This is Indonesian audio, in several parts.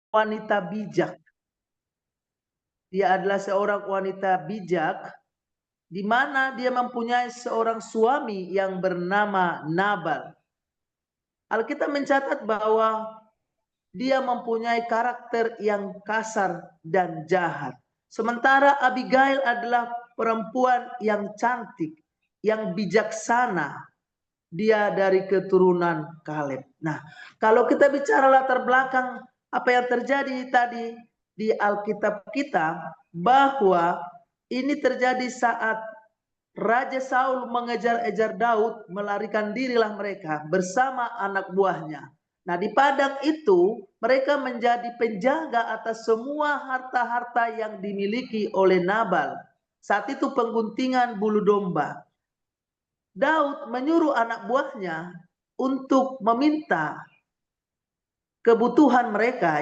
wanita bijak. Dia adalah seorang wanita bijak, di mana dia mempunyai seorang suami yang bernama Nabal. Alkitab mencatat bahwa dia mempunyai karakter yang kasar dan jahat. Sementara Abigail adalah perempuan yang cantik, yang bijaksana. Dia dari keturunan Kaleb. Nah, kalau kita bicara latar belakang apa yang terjadi tadi di Alkitab kita, bahwa ini terjadi saat Raja Saul mengejar-ejar Daud, melarikan dirilah mereka bersama anak buahnya. Nah, di padang itu mereka menjadi penjaga atas semua harta-harta yang dimiliki oleh Nabal. Saat itu pengguntingan bulu domba. Daud menyuruh anak buahnya untuk meminta kebutuhan mereka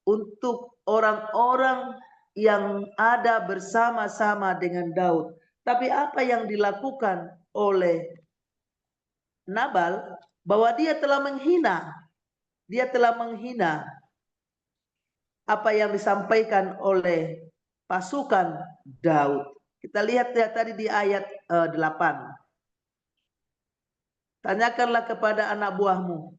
untuk orang-orang yang ada bersama-sama dengan Daud. Tapi apa yang dilakukan oleh Nabal, bahwa dia telah menghina apa yang disampaikan oleh pasukan Daud. Kita lihat ya tadi di ayat 8. Tanyakanlah kepada anak buahmu.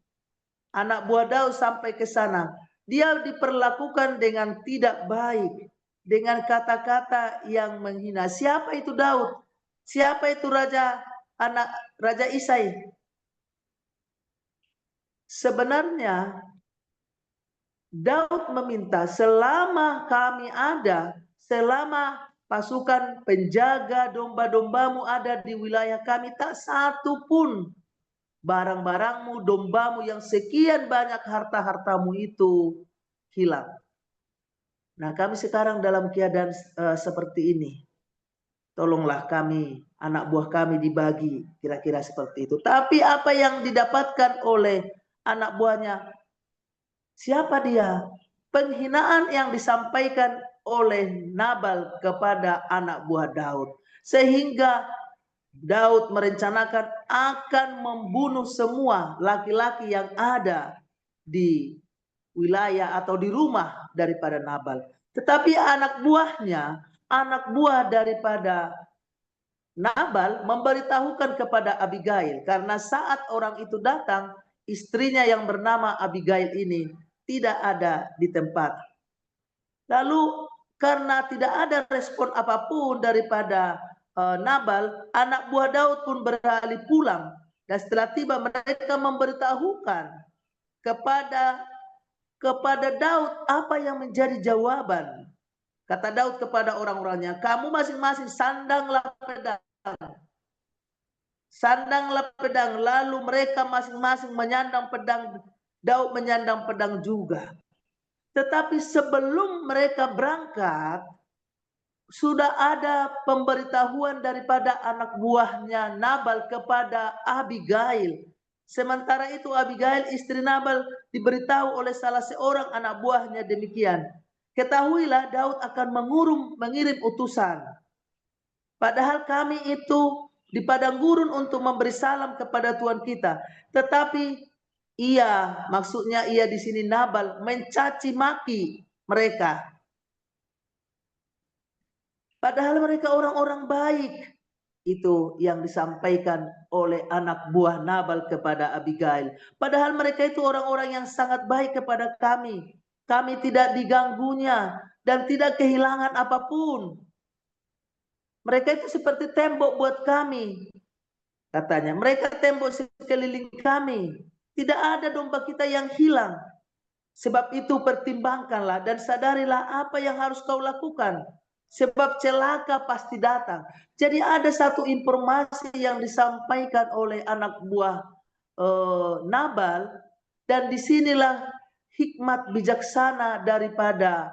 Anak buah Daud sampai ke sana. Dia diperlakukan dengan tidak baik, dengan kata-kata yang menghina. Siapa itu Daud? Siapa itu Raja Isai? Sebenarnya Daud meminta, selama kami ada, selama pasukan penjaga domba-dombamu ada di wilayah kami, tak satu pun barang-barangmu, dombamu yang sekian banyak harta-hartamu itu hilang. Nah, kami sekarang dalam keadaan seperti ini. Tolonglah kami, anak buah kami dibagi, kira-kira seperti itu. Tapi apa yang didapatkan oleh anak buahnya? Siapa dia? Penghinaan yang disampaikan oleh Nabal kepada anak buah Daud. Sehingga Daud merencanakan akan membunuh semua laki-laki yang ada di wilayah atau di rumah daripada Nabal. Tetapi anak buah daripada Nabal memberitahukan kepada Abigail, karena saat orang itu datang, istrinya yang bernama Abigail ini tidak ada di tempat. Lalu karena tidak ada respon apapun daripada Nabal, anak buah Daud pun beralih pulang. Dan setelah tiba mereka memberitahukan kepada Daud apa yang menjadi jawaban. Kata Daud kepada orang-orangnya, kamu masing-masing sandanglah pedang. Sandanglah pedang. Lalu mereka masing-masing menyandang pedang. Daud menyandang pedang juga. Tetapi sebelum mereka berangkat, sudah ada pemberitahuan daripada anak buahnya Nabal kepada Abigail. Sementara itu Abigail istri Nabal diberitahu oleh salah seorang anak buahnya demikian. Ketahuilah Daud akan mengirim utusan. Padahal kami itu di padang gurun untuk memberi salam kepada Tuhan kita. Tetapi maksudnya ia di sini Nabal mencaci maki mereka. Padahal mereka orang-orang baik. Itu yang disampaikan oleh anak buah Nabal kepada Abigail. Padahal mereka itu orang-orang yang sangat baik kepada kami. Kami tidak diganggunya dan tidak kehilangan apapun. Mereka itu seperti tembok buat kami. Katanya, mereka tembok sekeliling kami. Tidak ada domba kita yang hilang. Sebab itu pertimbangkanlah dan sadarilah apa yang harus kau lakukan. Sebab celaka pasti datang. Jadi ada satu informasi yang disampaikan oleh anak buah Nabal. Dan disinilah hikmat bijaksana daripada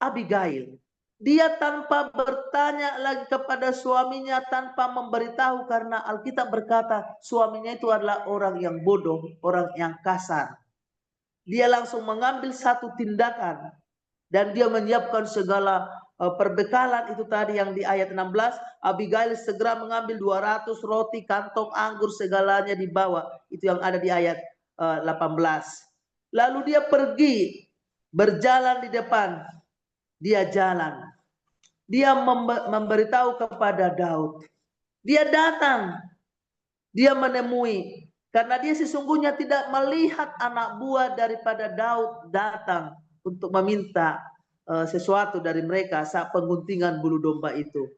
Abigail. Dia tanpa bertanya lagi kepada suaminya, tanpa memberitahu, karena Alkitab berkata suaminya itu adalah orang yang bodoh, orang yang kasar. Dia langsung mengambil satu tindakan dan dia menyiapkan segala perbekalan itu tadi yang di ayat 16. Abigail segera mengambil 200 roti, kantong anggur, segalanya dibawa. Itu yang ada di ayat 18. Lalu dia pergi, berjalan di depan. Dia jalan. Dia memberitahu kepada Daud. Dia datang. Dia menemui. Karena dia sesungguhnya tidak melihat anak buah daripada Daud datang untuk meminta sesuatu dari mereka saat pengguntingan bulu domba itu.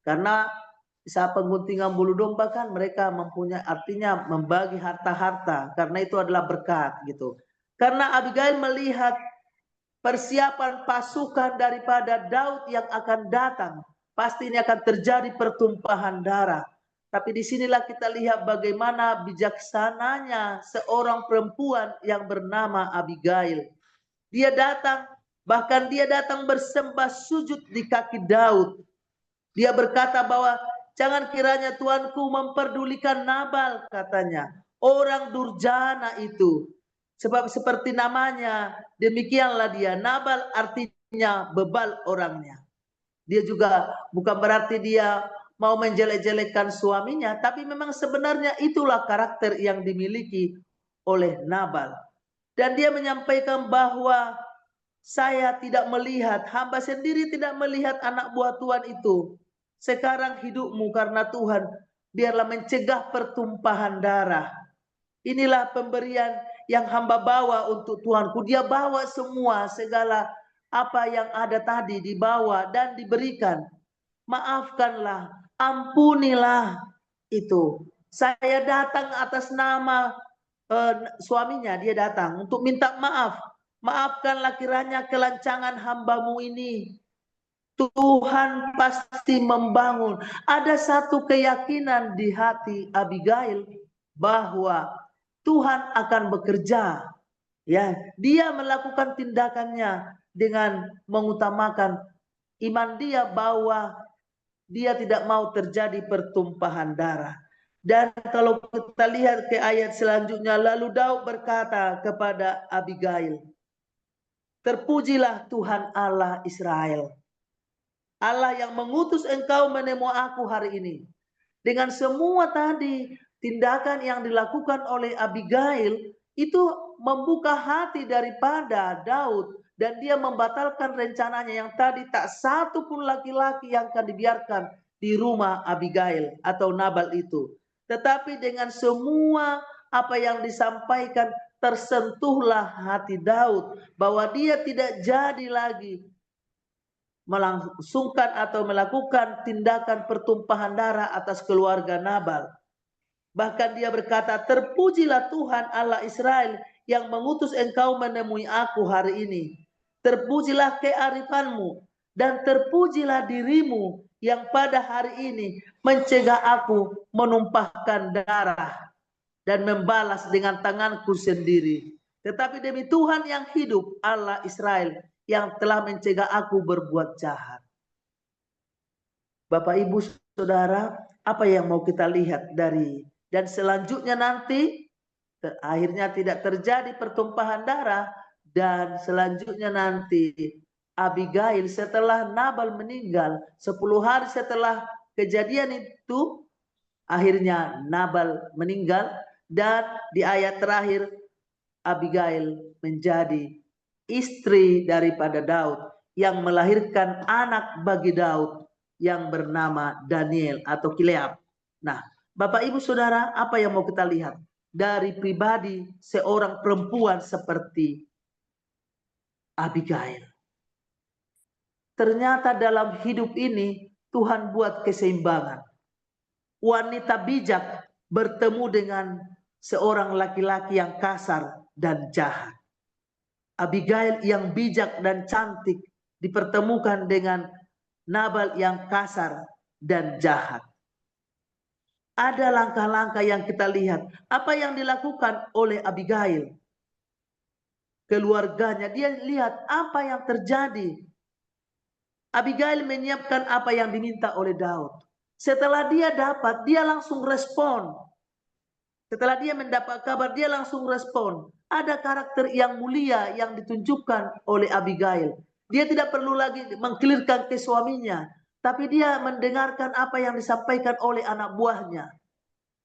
Karena saat pengguntingan bulu domba kan mereka mempunyai, artinya membagi harta-harta, karena itu adalah berkat gitu. Karena Abigail melihat persiapan pasukan daripada Daud yang akan datang, pasti ini akan terjadi pertumpahan darah. Tapi disinilah kita lihat bagaimana bijaksananya seorang perempuan yang bernama Abigail. Dia datang, bahkan dia datang bersembah sujud di kaki Daud. Dia berkata bahwa jangan kiranya Tuanku memperdulikan Nabal, katanya, orang durjana itu. Sebab seperti namanya, demikianlah dia. Nabal artinya bebal orangnya. Dia juga bukan berarti dia mau menjelek-jelekkan suaminya, tapi memang sebenarnya itulah karakter yang dimiliki oleh Nabal. Dan dia menyampaikan bahwa saya tidak melihat, hamba sendiri tidak melihat anak buah Tuhan itu. Sekarang hidupmu karena Tuhan, biarlah mencegah pertumpahan darah. Inilah pemberian yang hamba bawa untuk Tuanku. Dia bawa semua, segala apa yang ada tadi dibawa dan diberikan. Maafkanlah, ampunilah itu. Saya datang atas nama suaminya, dia datang untuk minta maaf. Maafkanlah kiranya kelancangan hambamu ini. Tuhan pasti membangun. Ada satu keyakinan di hati Abigail bahwa Tuhan akan bekerja. Ya, dia melakukan tindakannya dengan mengutamakan iman dia bahwa dia tidak mau terjadi pertumpahan darah. Dan kalau kita lihat ke ayat selanjutnya, lalu Daud berkata kepada Abigail, terpujilah Tuhan Allah Israel, Allah yang mengutus engkau menemui aku hari ini. Dengan semua tadi tindakan yang dilakukan oleh Abigail, itu membuka hati daripada Daud, dan dia membatalkan rencananya yang tadi tak satu pun laki-laki yang akan dibiarkan di rumah Abigail atau Nabal itu. Tetapi dengan semua apa yang disampaikan, tersentuhlah hati Daud bahwa dia tidak jadi lagi melangsungkan atau melakukan tindakan pertumpahan darah atas keluarga Nabal. Bahkan dia berkata, terpujilah Tuhan Allah Israel yang mengutus engkau menemui aku hari ini. Terpujilah kearifanmu dan terpujilah dirimu yang pada hari ini mencegah aku menumpahkan darah dan membalas dengan tanganku sendiri. Tetapi demi Tuhan yang hidup, Allah Israel, yang telah mencegah aku berbuat jahat. Bapak Ibu Saudara, apa yang mau kita lihat dari, dan selanjutnya nanti akhirnya tidak terjadi pertumpahan darah, dan selanjutnya nanti Abigail setelah Nabal meninggal 10 hari setelah kejadian itu, akhirnya Nabal meninggal, dan di ayat terakhir Abigail menjadi istri daripada Daud yang melahirkan anak bagi Daud yang bernama Daniel atau Kileab. Nah, Bapak Ibu Saudara, apa yang mau kita lihat dari pribadi seorang perempuan seperti Abigail? Ternyata dalam hidup ini Tuhan buat keseimbangan. Wanita bijak bertemu dengan seorang laki-laki yang kasar dan jahat. Abigail yang bijak dan cantik dipertemukan dengan Nabal yang kasar dan jahat. Ada langkah-langkah yang kita lihat. Apa yang dilakukan oleh Abigail? Keluarganya, dia lihat apa yang terjadi. Abigail menyiapkan apa yang diminta oleh Daud. Setelah dia dapat, dia langsung respon. Setelah dia mendapat kabar, dia langsung respon. Ada karakter yang mulia yang ditunjukkan oleh Abigail. Dia tidak perlu lagi mengkelirkan ke suaminya, tapi dia mendengarkan apa yang disampaikan oleh anak buahnya.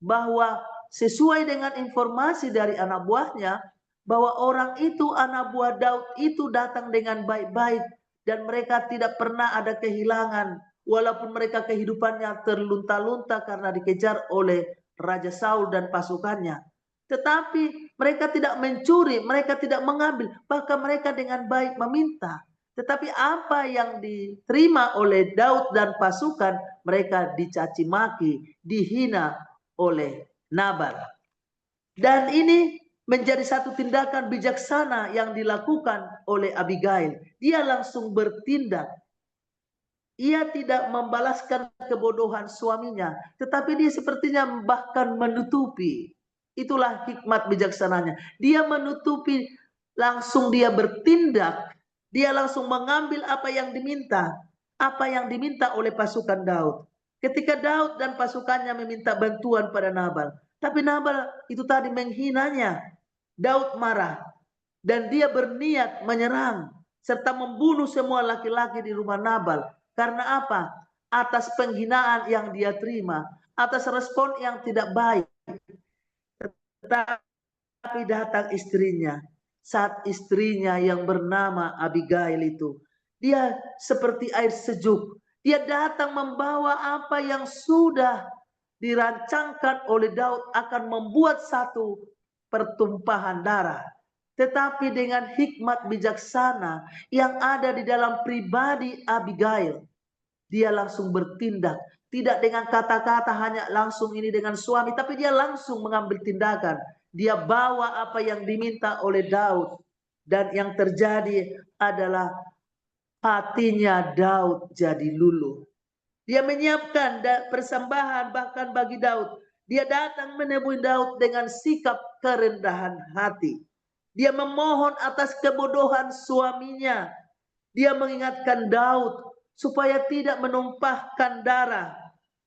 Bahwa sesuai dengan informasi dari anak buahnya, bahwa orang itu, anak buah Daud itu datang dengan baik-baik dan mereka tidak pernah ada kehilangan walaupun mereka kehidupannya terlunta-lunta karena dikejar oleh Raja Saul dan pasukannya. Tetapi mereka tidak mencuri, mereka tidak mengambil, bahkan mereka dengan baik meminta. Tetapi apa yang diterima oleh Daud dan pasukan, mereka dicaci maki, dihina oleh Nabal. Dan ini menjadi satu tindakan bijaksana yang dilakukan oleh Abigail. Dia langsung bertindak. Ia tidak membalaskan kebodohan suaminya, tetapi dia sepertinya bahkan menutupi. Itulah hikmat bijaksananya. Dia menutupi, langsung dia bertindak. Dia langsung mengambil apa yang diminta. Apa yang diminta oleh pasukan Daud. Ketika Daud dan pasukannya meminta bantuan pada Nabal. Tapi Nabal itu tadi menghinanya. Daud marah. Dan dia berniat menyerang. Serta membunuh semua laki-laki di rumah Nabal. Karena apa? Atas penghinaan yang dia terima. Atas respon yang tidak baik. Tetapi datang istrinya. Saat istrinya yang bernama Abigail itu. Dia seperti air sejuk. Dia datang membawa apa yang sudah dirancangkan oleh Daud akan membuat satu pertumpahan darah. Tetapi dengan hikmat bijaksana yang ada di dalam pribadi Abigail, dia langsung bertindak. Tidak dengan kata-kata hanya langsung ini dengan suami, tapi dia langsung mengambil tindakan. Dia bawa apa yang diminta oleh Daud. Dan yang terjadi adalah hatinya Daud jadi luluh. Dia menyiapkan persembahan bahkan bagi Daud. Dia datang menemui Daud dengan sikap kerendahan hati. Dia memohon atas kebodohan suaminya. Dia mengingatkan Daud supaya tidak menumpahkan darah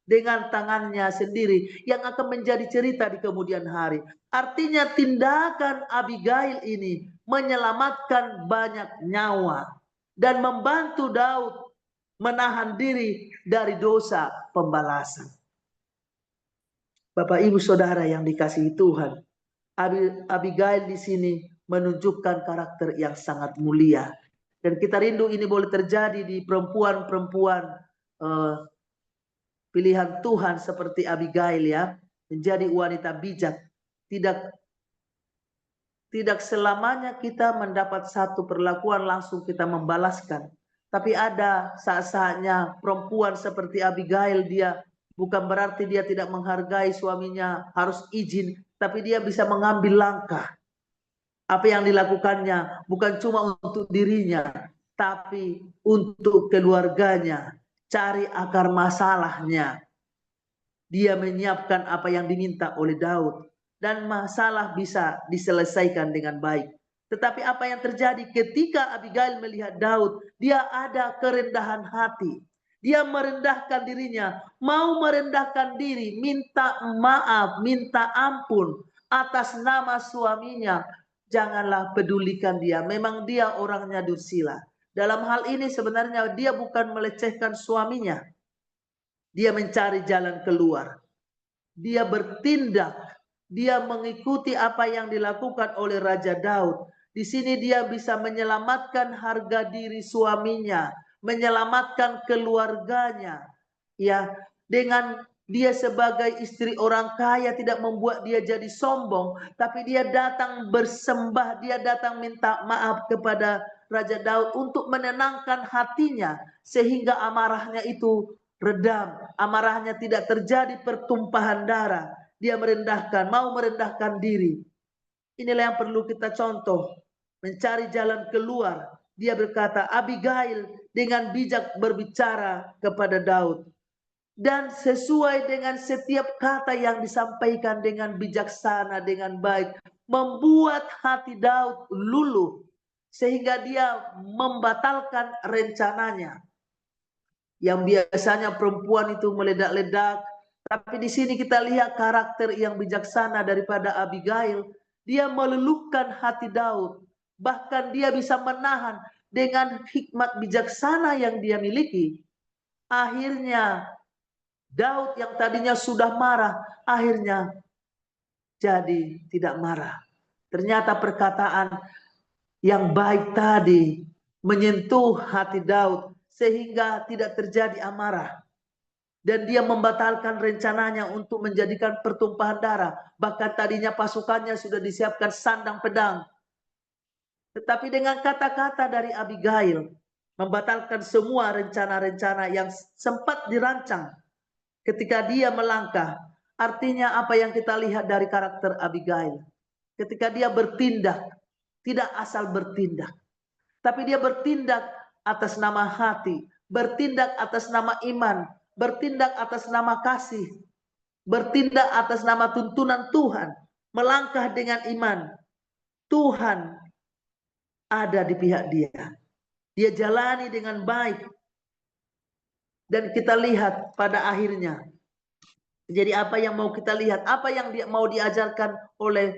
dengan tangannya sendiri yang akan menjadi cerita di kemudian hari. Artinya tindakan Abigail ini menyelamatkan banyak nyawa dan membantu Daud menahan diri dari dosa pembalasan. Bapak Ibu Saudara yang dikasihi Tuhan, Abigail di sini menunjukkan karakter yang sangat mulia. Dan kita rindu ini boleh terjadi di perempuan-perempuan pilihan Tuhan seperti Abigail ya, menjadi wanita bijak. Tidak selamanya kita mendapat satu perlakuan langsung kita membalaskan. Tapi ada saat-saatnya perempuan seperti Abigail, dia bukan berarti dia tidak menghargai suaminya, harus izin, tapi dia bisa mengambil langkah. Apa yang dilakukannya bukan cuma untuk dirinya, tapi untuk keluarganya. Cari akar masalahnya. Dia menyiapkan apa yang diminta oleh Daud. Dan masalah bisa diselesaikan dengan baik. Tetapi apa yang terjadi ketika Abigail melihat Daud, dia ada kerendahan hati. Dia merendahkan dirinya, mau merendahkan diri, minta maaf, minta ampun atas nama suaminya. Janganlah pedulikan dia, memang dia orangnya dursila. Dalam hal ini sebenarnya dia bukan melecehkan suaminya. Dia mencari jalan keluar. Dia bertindak, dia mengikuti apa yang dilakukan oleh Raja Daud. Di sini dia bisa menyelamatkan harga diri suaminya, menyelamatkan keluarganya. Ya, dengan dia sebagai istri orang kaya tidak membuat dia jadi sombong, tapi dia datang bersembah, dia datang minta maaf kepada Raja Daud untuk menenangkan hatinya sehingga amarahnya itu redam, amarahnya tidak terjadi pertumpahan darah. Dia merendahkan, mau merendahkan diri. Inilah yang perlu kita contoh, mencari jalan keluar. Dia berkata, Abigail dengan bijak berbicara kepada Daud. Dan sesuai dengan setiap kata yang disampaikan dengan bijaksana, dengan baik, membuat hati Daud luluh, sehingga dia membatalkan rencananya. Yang biasanya perempuan itu meledak-ledak, tapi di sini kita lihat karakter yang bijaksana daripada Abigail. Dia meluluhkan hati Daud, bahkan dia bisa menahan dengan hikmat bijaksana yang dia miliki. Akhirnya Daud yang tadinya sudah marah, akhirnya jadi tidak marah. Ternyata perkataan yang baik tadi menyentuh hati Daud sehingga tidak terjadi amarah. Dan dia membatalkan rencananya untuk menjadikan pertumpahan darah. Bahkan tadinya pasukannya sudah disiapkan sandang pedang. Tetapi dengan kata-kata dari Abigail, membatalkan semua rencana-rencana yang sempat dirancang ketika dia melangkah. Artinya apa yang kita lihat dari karakter Abigail? Ketika dia bertindak, tidak asal bertindak. Tapi dia bertindak atas nama hati, bertindak atas nama iman, bertindak atas nama kasih, bertindak atas nama tuntunan Tuhan, melangkah dengan iman. Tuhan ada di pihak dia. Dia jalani dengan baik. Dan kita lihat pada akhirnya. Jadi apa yang mau kita lihat, apa yang mau diajarkan oleh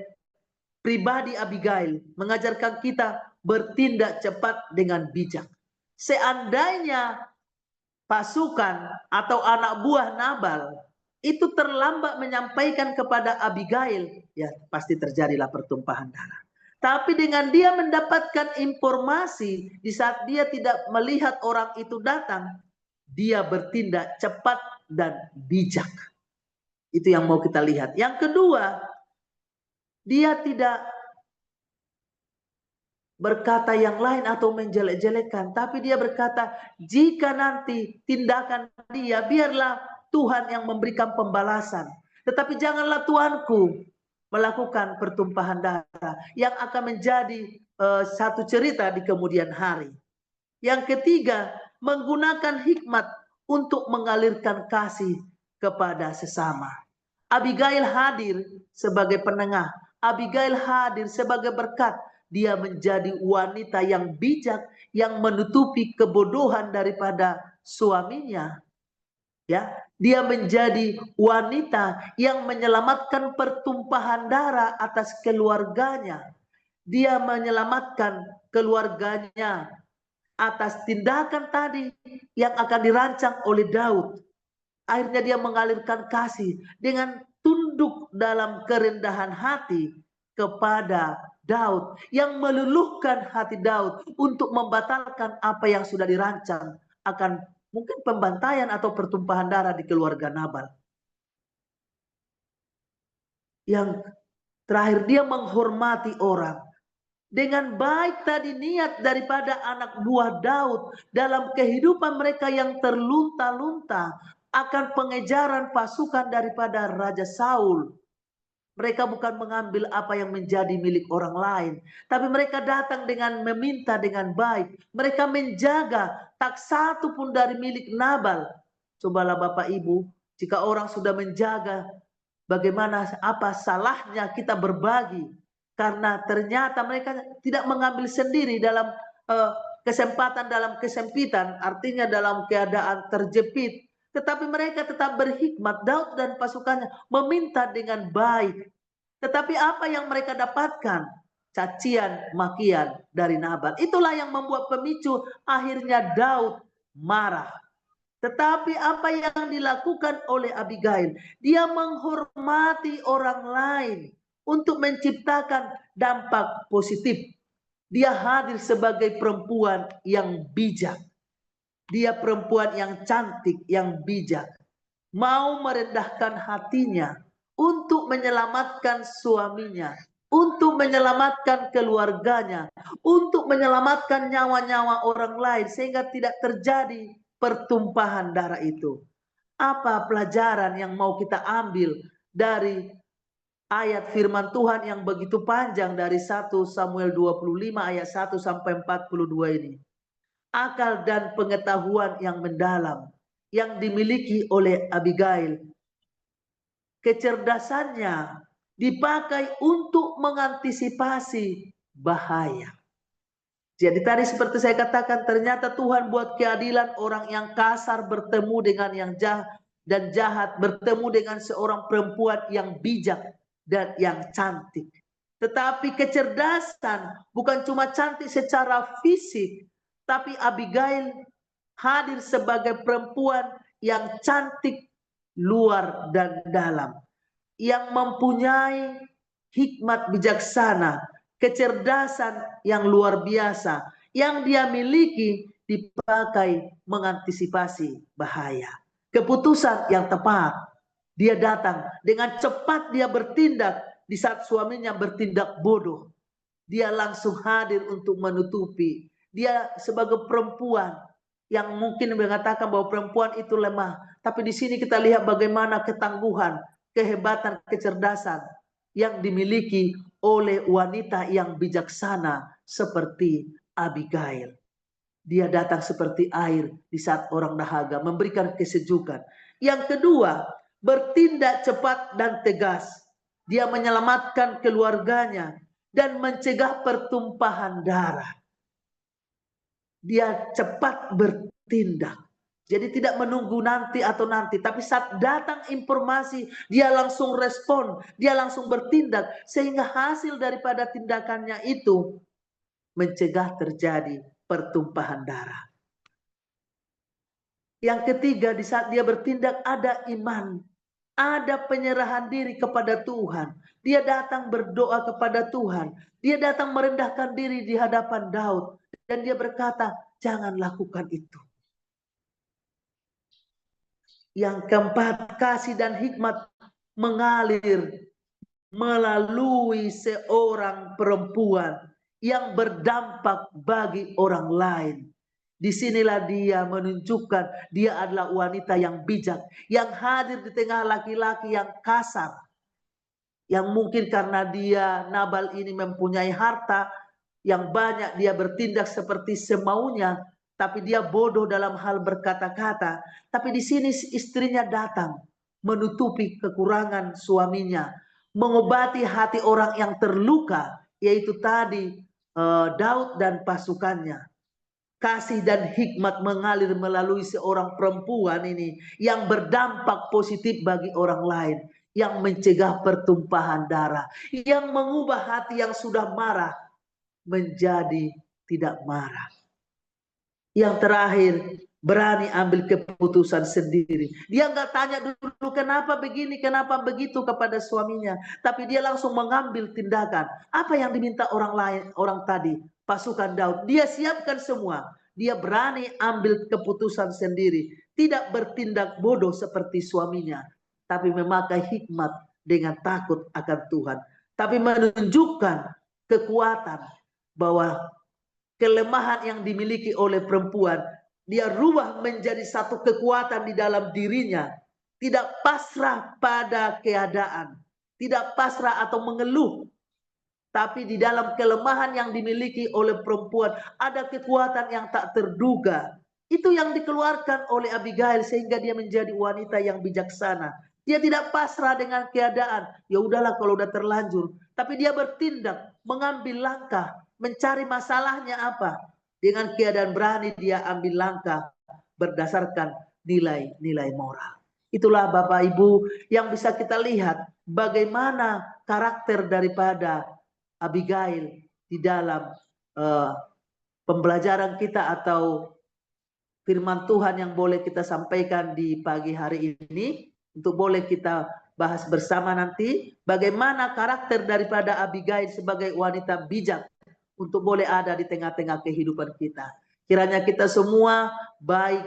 pribadi Abigail, mengajarkan kita bertindak cepat dengan bijak. Seandainya pasukan atau anak buah Nabal itu terlambat menyampaikan kepada Abigail, ya pasti terjadilah pertumpahan darah. Tapi dengan dia mendapatkan informasi di saat dia tidak melihat orang itu datang, dia bertindak cepat dan bijak. Itu yang mau kita lihat. Yang kedua, dia tidak berkata yang lain atau menjelek-jelekan, tapi dia berkata, jika nanti tindakan dia, biarlah Tuhan yang memberikan pembalasan. Tetapi janganlah Tuanku melakukan pertumpahan darah yang akan menjadi satu cerita di kemudian hari. Yang ketiga, menggunakan hikmat untuk mengalirkan kasih kepada sesama. Abigail hadir sebagai penengah. Abigail hadir sebagai berkat. Dia menjadi wanita yang bijak, yang menutupi kebodohan daripada suaminya. Ya, dia menjadi wanita yang menyelamatkan pertumpahan darah atas keluarganya. Dia menyelamatkan keluarganya atas tindakan tadi yang akan dirancang oleh Daud. Akhirnya dia mengalirkan kasih dengan tunduk dalam kerendahan hati kepada Daud, yang meluluhkan hati Daud untuk membatalkan apa yang sudah dirancang akan mungkin pembantaian atau pertumpahan darah di keluarga Nabal. Yang terakhir, dia menghormati orang. Dengan baik tadi niat daripada anak buah Daud dalam kehidupan mereka yang terlunta-lunta akan pengejaran pasukan daripada Raja Saul. Mereka bukan mengambil apa yang menjadi milik orang lain, tapi mereka datang dengan meminta dengan baik. Mereka menjaga tak satu pun dari milik Nabal. Cobalah Bapak Ibu, jika orang sudah menjaga, bagaimana apa salahnya kita berbagi? Karena ternyata mereka tidak mengambil sendiri dalam kesempatan, dalam kesempitan, artinya dalam keadaan terjepit. Tetapi mereka tetap berhikmat. Daud dan pasukannya meminta dengan baik. Tetapi apa yang mereka dapatkan? Cacian, makian dari Nabal. Itulah yang membuat pemicu akhirnya Daud marah. Tetapi apa yang dilakukan oleh Abigail? Dia menghormati orang lain untuk menciptakan dampak positif. Dia hadir sebagai perempuan yang bijak. Dia perempuan yang cantik, yang bijak. Mau merendahkan hatinya untuk menyelamatkan suaminya, untuk menyelamatkan keluarganya, untuk menyelamatkan nyawa-nyawa orang lain sehingga tidak terjadi pertumpahan darah itu. Apa pelajaran yang mau kita ambil dari ayat firman Tuhan yang begitu panjang dari 1 Samuel 25 ayat 1 sampai 42 ini? Akal dan pengetahuan yang mendalam yang dimiliki oleh Abigail. Kecerdasannya dipakai untuk mengantisipasi bahaya. Jadi tadi seperti saya katakan, ternyata Tuhan buat keadilan orang yang kasar bertemu dengan yang jahat dan jahat bertemu dengan seorang perempuan yang bijak dan yang cantik. Tetapi kecerdasan bukan cuma cantik secara fisik, tapi Abigail hadir sebagai perempuan yang cantik luar dan dalam, yang mempunyai hikmat bijaksana, kecerdasan yang luar biasa yang dia miliki dipakai mengantisipasi bahaya. Keputusan yang tepat, dia datang dengan cepat, dia bertindak di saat suaminya bertindak bodoh. Dia langsung hadir untuk menutupi. Dia sebagai perempuan yang mungkin mengatakan bahwa perempuan itu lemah, tapi di sini kita lihat bagaimana ketangguhan, kehebatan, kecerdasan yang dimiliki oleh wanita yang bijaksana seperti Abigail. Dia datang seperti air di saat orang dahaga, memberikan kesejukan. Yang kedua, bertindak cepat dan tegas. Dia menyelamatkan keluarganya dan mencegah pertumpahan darah. Dia cepat bertindak. Jadi tidak menunggu nanti atau nanti, tapi saat datang informasi, dia langsung respon, dia langsung bertindak, sehingga hasil daripada tindakannya itu mencegah terjadi pertumpahan darah. Yang ketiga, di saat dia bertindak ada iman, ada penyerahan diri kepada Tuhan. Dia datang berdoa kepada Tuhan, dia datang merendahkan diri di hadapan Daud, dan dia berkata, jangan lakukan itu. Yang keempat, kasih dan hikmat mengalir melalui seorang perempuan yang berdampak bagi orang lain. Disinilah dia menunjukkan dia adalah wanita yang bijak, yang hadir di tengah laki-laki yang kasar, yang mungkin karena dia Nabal ini mempunyai harta yang banyak, dia bertindak seperti semaunya, tapi dia bodoh dalam hal berkata-kata. Tapi di sini istrinya datang menutupi kekurangan suaminya, mengobati hati orang yang terluka, yaitu tadi Daud dan pasukannya. Kasih dan hikmat mengalir melalui seorang perempuan ini yang berdampak positif bagi orang lain, yang mencegah pertumpahan darah, yang mengubah hati yang sudah marah menjadi tidak marah. Yang terakhir, berani ambil keputusan sendiri. Dia nggak tanya dulu kenapa begini, kenapa begitu kepada suaminya, tapi dia langsung mengambil tindakan. Apa yang diminta orang lain, orang tadi, pasukan Daud, dia siapkan semua. Dia berani ambil keputusan sendiri, tidak bertindak bodoh seperti suaminya, tapi memakai hikmat dengan takut akan Tuhan, tapi menunjukkan kekuatan bahwa kelemahan yang dimiliki oleh perempuan, dia rubah menjadi satu kekuatan di dalam dirinya. Tidak pasrah pada keadaan, tidak pasrah atau mengeluh, tapi di dalam kelemahan yang dimiliki oleh perempuan ada kekuatan yang tak terduga. Itu yang dikeluarkan oleh Abigail sehingga dia menjadi wanita yang bijaksana. Dia tidak pasrah dengan keadaan. Ya udahlah kalau udah terlanjur, tapi dia bertindak, mengambil langkah, mencari masalahnya apa. Dengan keadaan berani dia ambil langkah berdasarkan nilai-nilai moral. Itulah Bapak Ibu yang bisa kita lihat bagaimana karakter daripada Abigail di dalam pembelajaran kita atau firman Tuhan yang boleh kita sampaikan di pagi hari ini, untuk boleh kita bahas bersama nanti bagaimana karakter daripada Abigail sebagai wanita bijak untuk boleh ada di tengah-tengah kehidupan kita. Kiranya kita semua baik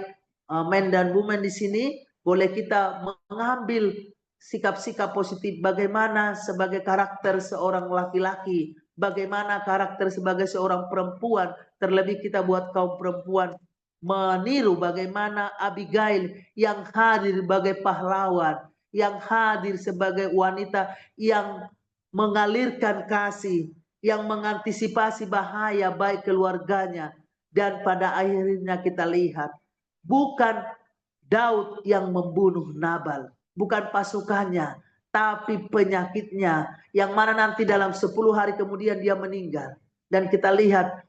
men dan women di sini boleh kita mengambil sikap-sikap positif bagaimana sebagai karakter seorang laki-laki, bagaimana karakter sebagai seorang perempuan, terlebih kita buat kaum perempuan meniru bagaimana Abigail yang hadir sebagai pahlawan, yang hadir sebagai wanita yang mengalirkan kasih, yang mengantisipasi bahaya baik keluarganya, dan pada akhirnya kita lihat bukan Daud yang membunuh Nabal, bukan pasukannya, tapi penyakitnya yang mana nanti dalam 10 hari kemudian dia meninggal. Dan kita lihat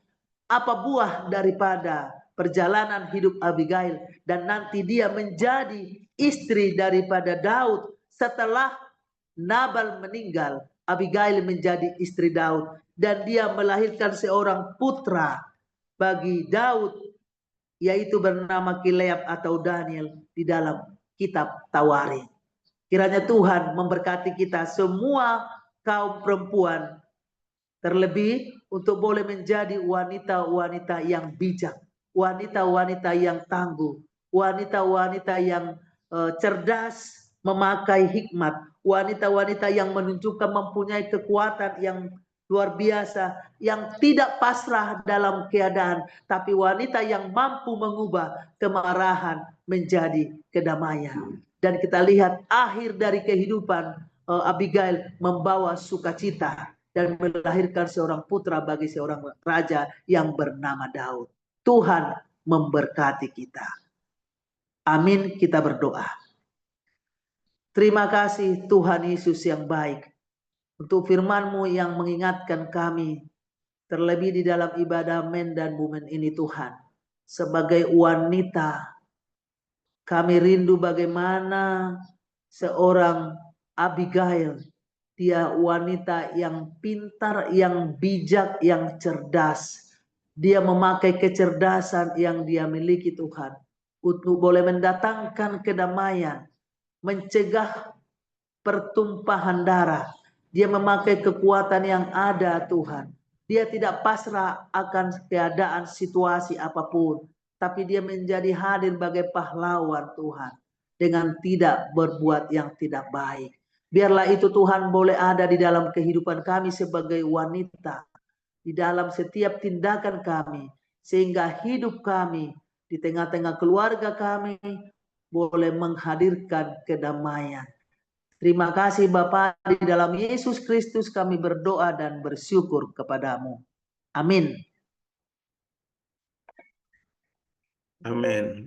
apa buah daripada perjalanan hidup Abigail, dan nanti dia menjadi istri daripada Daud. Setelah Nabal meninggal, Abigail menjadi istri Daud dan dia melahirkan seorang putra bagi Daud, yaitu bernama Kileab atau Daniel di dalam kitab Tawarikh. Kiranya Tuhan memberkati kita semua kaum perempuan, terlebih untuk boleh menjadi wanita-wanita yang bijak, wanita-wanita yang tangguh, wanita-wanita yang cerdas memakai hikmat, wanita-wanita yang menunjukkan mempunyai kekuatan yang luar biasa, yang tidak pasrah dalam keadaan, tapi wanita yang mampu mengubah kemarahan menjadi kedamaian. Dan kita lihat akhir dari kehidupan Abigail membawa sukacita dan melahirkan seorang putra bagi seorang raja yang bernama Daud. Tuhan memberkati kita. Amin, kita berdoa. Terima kasih Tuhan Yesus yang baik, untuk firman-Mu yang mengingatkan kami, terlebih di dalam ibadah men dan women ini Tuhan. Sebagai wanita, kami rindu bagaimana seorang Abigail, dia wanita yang pintar, yang bijak, yang cerdas. Dia memakai kecerdasan yang dia miliki Tuhan, untuk boleh mendatangkan kedamaian, mencegah pertumpahan darah. Dia memakai kekuatan yang ada Tuhan. Dia tidak pasrah akan keadaan situasi apapun, tapi dia menjadi hadir sebagai pahlawan Tuhan dengan tidak berbuat yang tidak baik. Biarlah itu Tuhan boleh ada di dalam kehidupan kami sebagai wanita, di dalam setiap tindakan kami, sehingga hidup kami di tengah-tengah keluarga kami boleh menghadirkan kedamaian. Terima kasih Bapa, di dalam Yesus Kristus kami berdoa dan bersyukur kepadamu. Amin. Amin.